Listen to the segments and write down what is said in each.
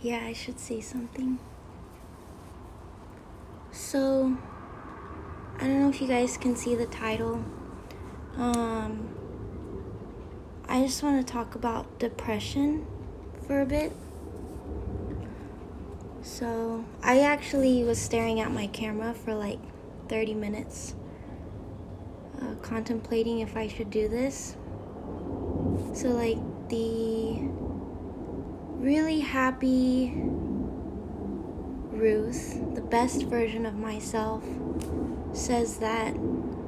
Yeah, I should say something. So, I don't know if you guys can see the title. I just want to talk about depression for a bit. So, I actually was staring at my camera for like 30 minutes, contemplating if I should do this. So, like, the really happy Ruth, the best version of myself, says that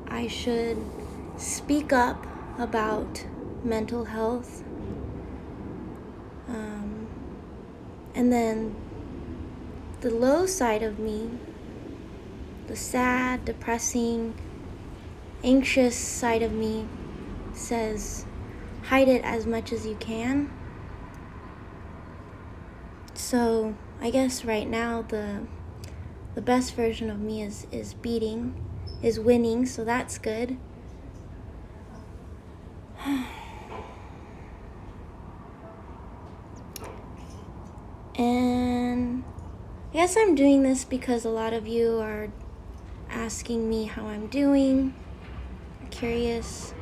I should speak up about mental health. And then the low side of me, the sad, depressing, anxious side of me, says hide it as much as you can. So I guess right now the best version of me is winning, so that's good. And I guess I'm doing this because a lot of you are asking me how I'm doing, curious.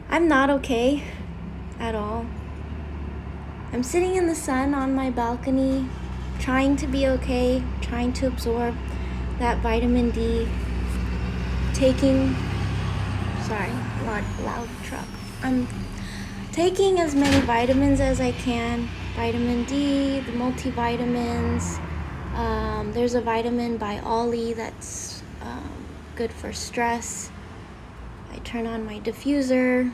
I'm not okay at all. I'm sitting in the sun on my balcony, trying to be okay, trying to absorb that vitamin D, loud truck. I'm taking as many vitamins as I can. Vitamin D, the multivitamins. There's a vitamin by Ollie that's good for stress. I turn on my diffuser.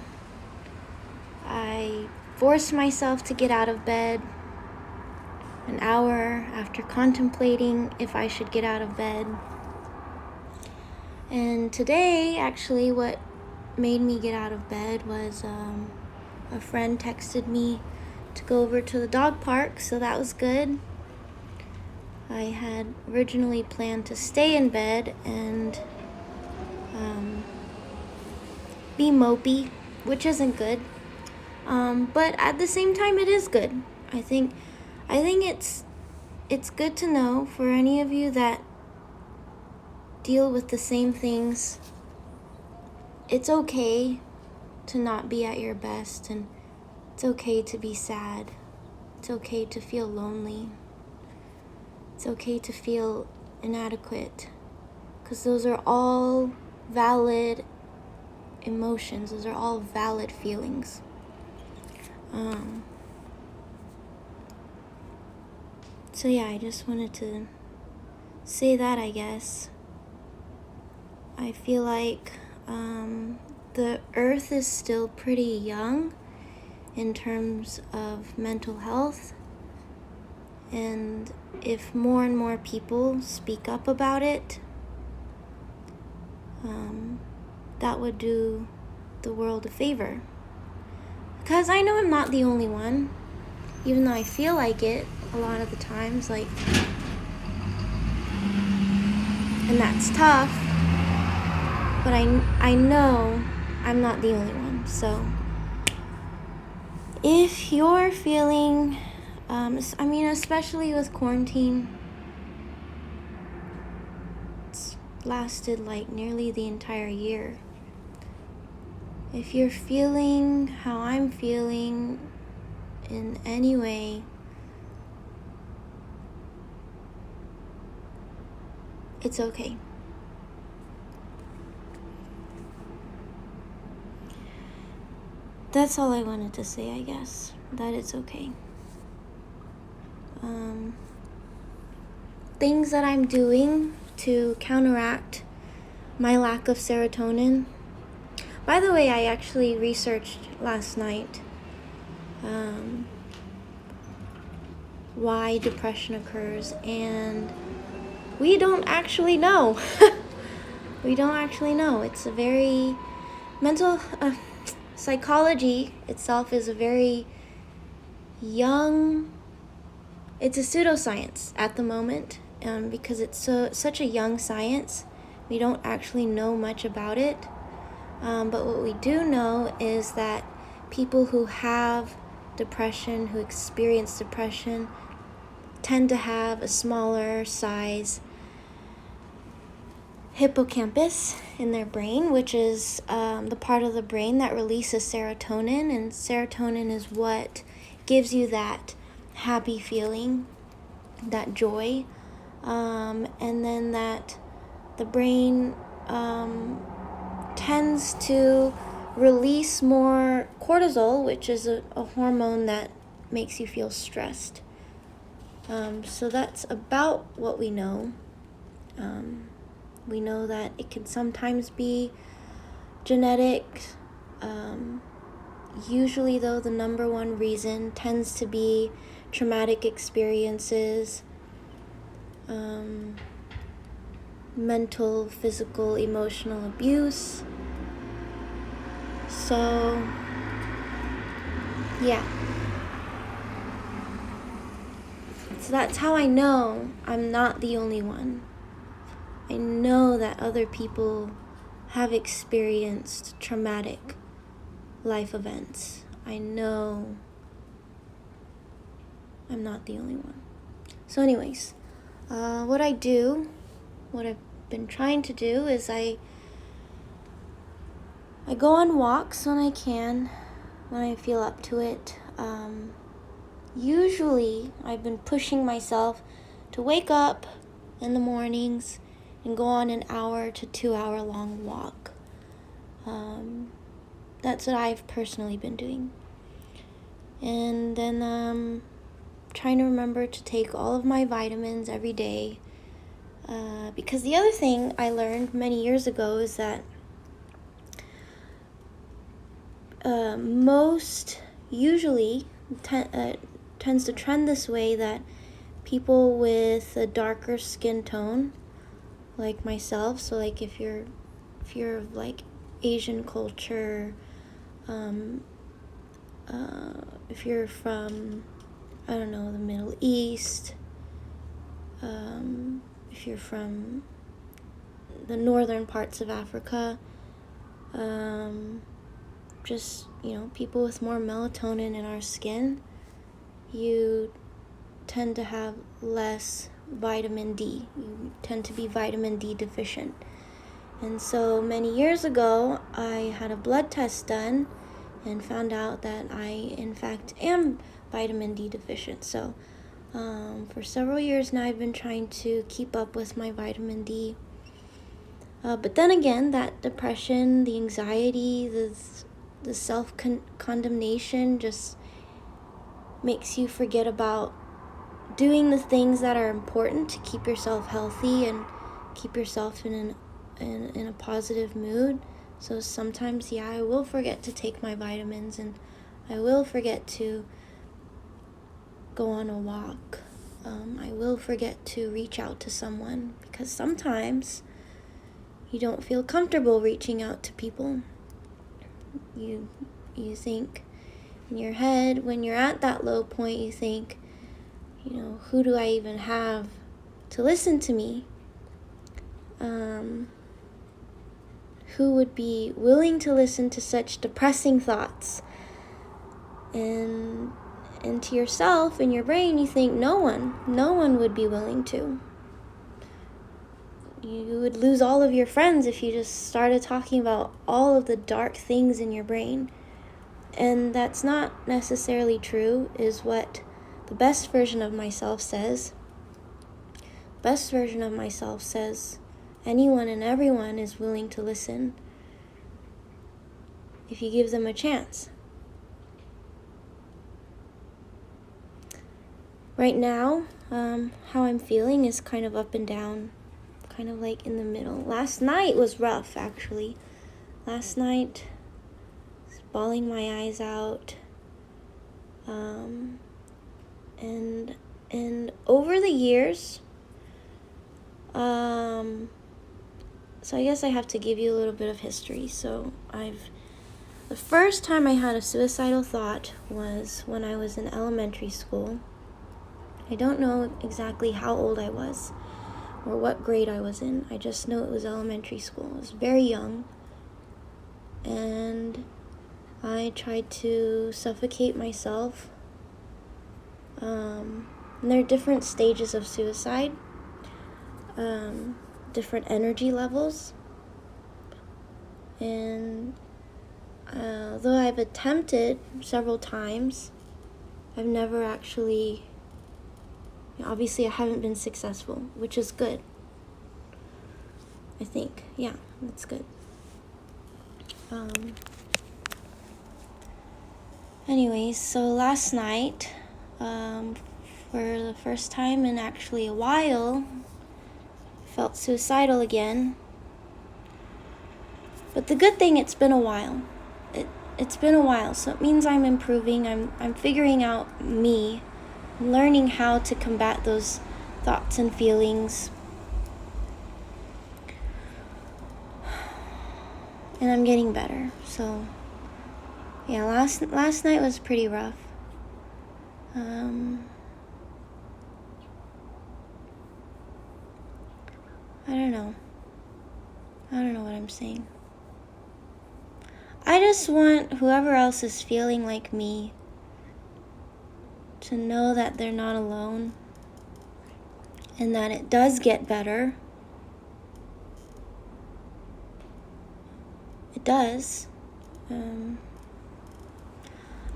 I force myself to get out of bed an hour after contemplating if I should get out of bed. And today, actually, what made me get out of bed was a friend texted me to go over to the dog park, so that was good. I had originally planned to stay in bed and be mopey, which isn't good. But at the same time, it is good. I think it's good to know for any of you that deal with the same things. It's okay to not be at your best, and it's okay to be sad. It's okay to feel lonely. It's okay to feel inadequate, because those are all valid emotions. Those are all valid feelings. So yeah, I just wanted to say that, I guess. I feel like the earth is still pretty young in terms of mental health. And if more and more people speak up about it, that would do the world a favor. Because I know I'm not the only one, even though I feel like it a lot of the times, and that's tough, but I know I'm not the only one. So if you're feeling, especially with quarantine, it's lasted nearly the entire year. If you're feeling how I'm feeling in any way, it's okay. That's all I wanted to say, I guess. That it's okay. Things that I'm doing to counteract my lack of serotonin. By the way, I actually researched last night why depression occurs, and we don't actually know. We don't actually know. It's a very psychology itself is a very young, it's a pseudoscience at the moment, because it's such a young science. We don't actually know much about it. But what we do know is that people who have depression, who experience depression, tend to have a smaller size hippocampus in their brain, which is the part of the brain that releases serotonin, and serotonin is what gives you that happy feeling, that joy, and then that the brain tends to release more cortisol, which is a hormone that makes you feel stressed. So that's about what we know. We know that it can sometimes be genetic. Usually, though, the number one reason tends to be traumatic experiences, mental, physical, emotional abuse. So, yeah. So that's how I know I'm not the only one. I know that other people have experienced traumatic life events. I know I'm not the only one. So anyways, what I've been trying to do is I go on walks when I can, when I feel up to it. Usually, I've been pushing myself to wake up in the mornings and go on an hour to 2 hour long walk. That's what I've personally been doing. And then trying to remember to take all of my vitamins every day. Because the other thing I learned many years ago is that most usually tends to trend this way, that people with a darker skin tone, like myself, so like if you're of like Asian culture, if you're from, I don't know, the Middle East, if you're from the northern parts of Africa, just, people with more melatonin in our skin, you tend to have less vitamin D. You tend to be vitamin D deficient. And so many years ago, I had a blood test done and found out that I, in fact, am vitamin D deficient. So for several years now, I've been trying to keep up with my vitamin D. But then again, that depression, the anxiety, the self-condemnation just makes you forget about doing the things that are important to keep yourself healthy and keep yourself in a positive mood. So sometimes, I will forget to take my vitamins, and I will forget to go on a walk. I will forget to reach out to someone, because sometimes you don't feel comfortable reaching out to people. You think in your head, when you're at that low point, you think, who do I even have to listen to me? Who would be willing to listen to such depressing thoughts? And to yourself, in your brain, you think no one would be willing to. You would lose all of your friends if you just started talking about all of the dark things in your brain. And that's not necessarily true, is what the best version of myself says. Best version of myself says anyone and everyone is willing to listen if you give them a chance. Right now, how I'm feeling is kind of up and down, kind of like in the middle. Last night was rough, actually. Last night, I was bawling my eyes out. And over the years, so I guess I have to give you a little bit of history. So the first time I had a suicidal thought was when I was in elementary school. I don't know exactly how old I was or what grade I was in. I just know it was elementary school. I was very young. And I tried to suffocate myself And there are different stages of suicide, different energy levels. And though I've attempted several times, I've never actually, obviously I haven't been successful, which is good. I think, yeah, that's good. Anyways, so last night, for the first time in actually a while, I felt suicidal again. But the good thing, it's been a while. It's been a while, so it means I'm improving. I'm figuring out me, learning how to combat those thoughts and feelings. And I'm getting better. So yeah, last night was pretty rough. I don't know what I'm saying. I just want whoever else is feeling like me to know that they're not alone and that it does get better. It does.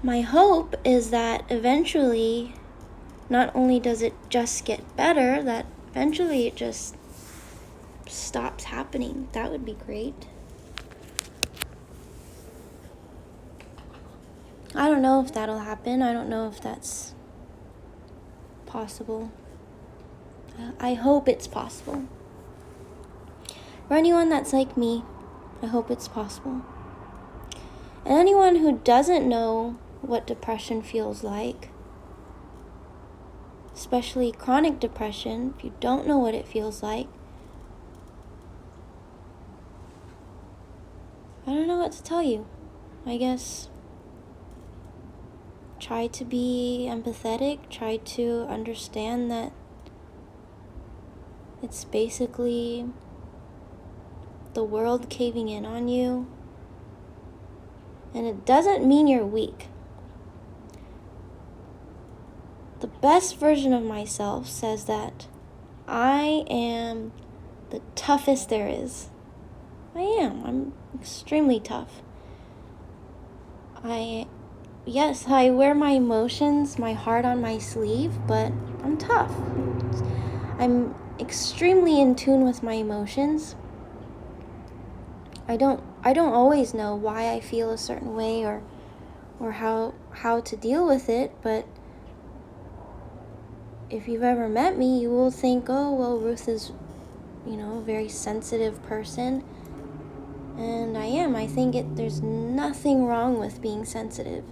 My hope is that eventually, not only does it just get better, that eventually it just stops happening. That would be great. I don't know if that'll happen. I don't know if that's possible. I hope it's possible. For anyone that's like me, I hope it's possible. And anyone who doesn't know what depression feels like, especially chronic depression, if you don't know what it feels like, I don't know what to tell you. I guess try to be empathetic, try to understand that it's basically the world caving in on you. And it doesn't mean you're weak. The best version of myself says that I am the toughest there is. I am. I'm extremely tough. Yes, I wear my emotions, my heart on my sleeve, but I'm tough. I'm extremely in tune with my emotions. I don't always know why I feel a certain way or how to deal with it, but if you've ever met me, you will think, oh, well, Ruth is, a very sensitive person. And I am. I think there's nothing wrong with being sensitive.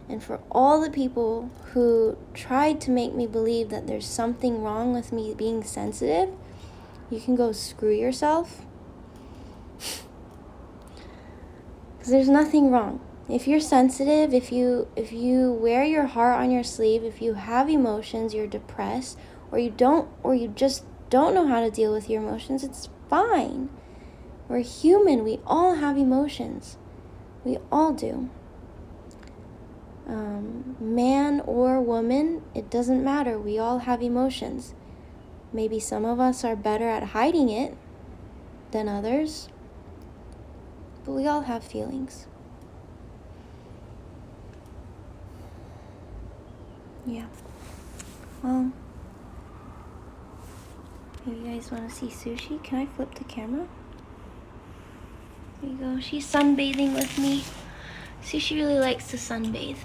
And for all the people who tried to make me believe that there's something wrong with me being sensitive, you can go screw yourself. Because there's nothing wrong. If you're sensitive, if you wear your heart on your sleeve, if you have emotions, you're depressed, or you just don't know how to deal with your emotions, it's fine. We're human. We all have emotions. We all do. Man or woman, it doesn't matter. We all have emotions. Maybe some of us are better at hiding it than others, but we all have feelings. Yeah. Well, you guys want to see Sushi? Can I flip the camera? There you go. She's sunbathing with me. Sushi really likes to sunbathe.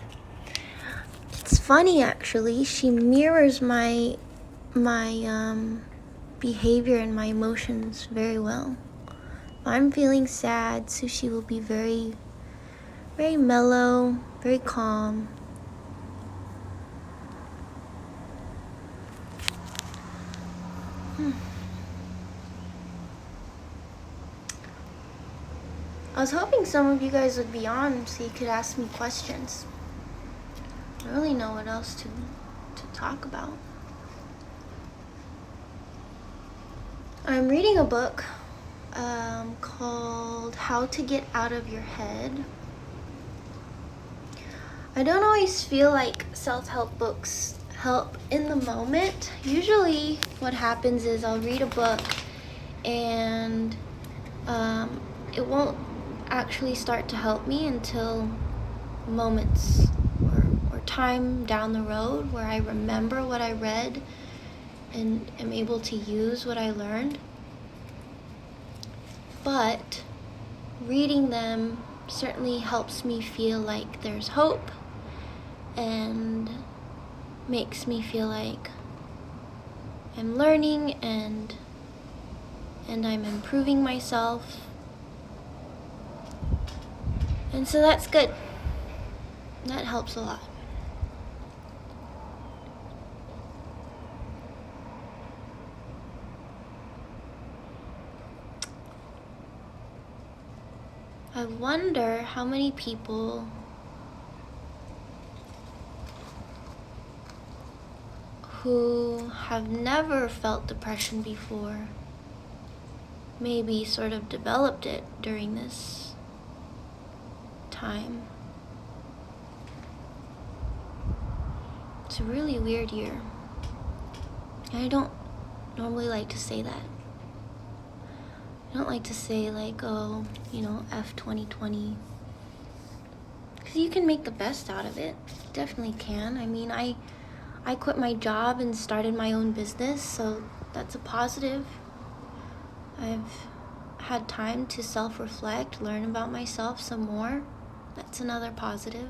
It's funny, actually. She mirrors my behavior and my emotions very well. If I'm feeling sad, Sushi will be very, very mellow, very calm. I was hoping some of you guys would be on so you could ask me questions. I don't really know what else to talk about. I'm reading a book called How to Get Out of Your Head. I don't always feel like self-help books help in the moment. Usually what happens is I'll read a book and it won't actually start to help me until moments or time down the road where I remember what I read and am able to use what I learned. But reading them certainly helps me feel like there's hope and makes me feel like I'm learning and I'm improving myself. And so that's good. That helps a lot. I wonder how many people who have never felt depression before maybe sort of developed it during this time. It's a really weird year. And I don't normally like to say that. I don't like to say like, oh, F 2020. Because you can make the best out of it. You definitely can. I mean, I quit my job and started my own business, so that's a positive. I've had time to self-reflect, learn about myself some more. That's another positive.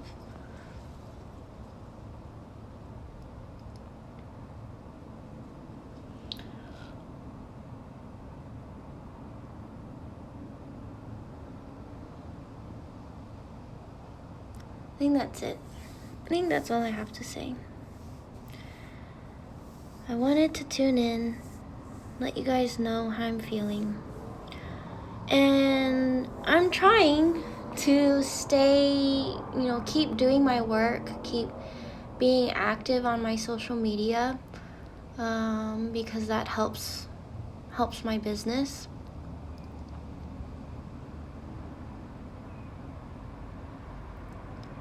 I think that's it. I think that's all I have to say. I wanted to tune in, let you guys know how I'm feeling. And I'm trying to stay, keep doing my work, keep being active on my social media, because that helps my business.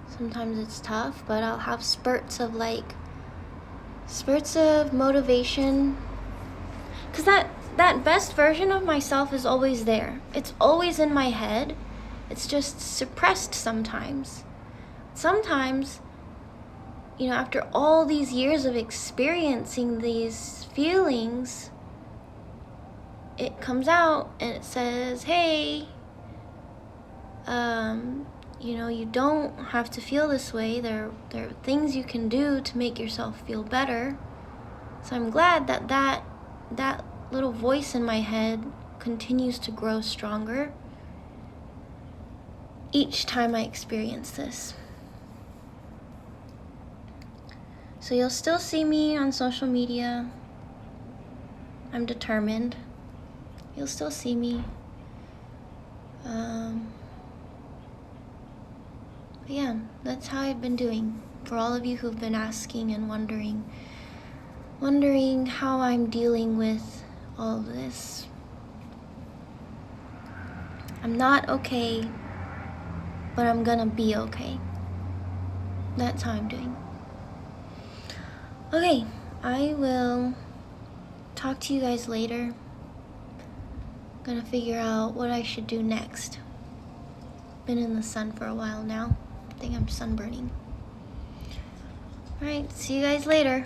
Sometimes it's tough, but I'll have spurts of motivation, because that best version of myself is always there. It's always in my head. It's just suppressed sometimes. Sometimes, after all these years of experiencing these feelings, it comes out and it says, hey, you don't have to feel this way. There are things you can do to make yourself feel better. So I'm glad that little voice in my head continues to grow stronger each time I experience this. So you'll still see me on social media. I'm determined. You'll still see me. But yeah, that's how I've been doing. For all of you who've been asking and wondering how I'm dealing with all of this. I'm not okay, but I'm gonna be okay. That's how I'm doing. Okay, I will talk to you guys later. Gonna figure out what I should do next. Been in the sun for a while now. I think I'm sunburning. Alright, see you guys later.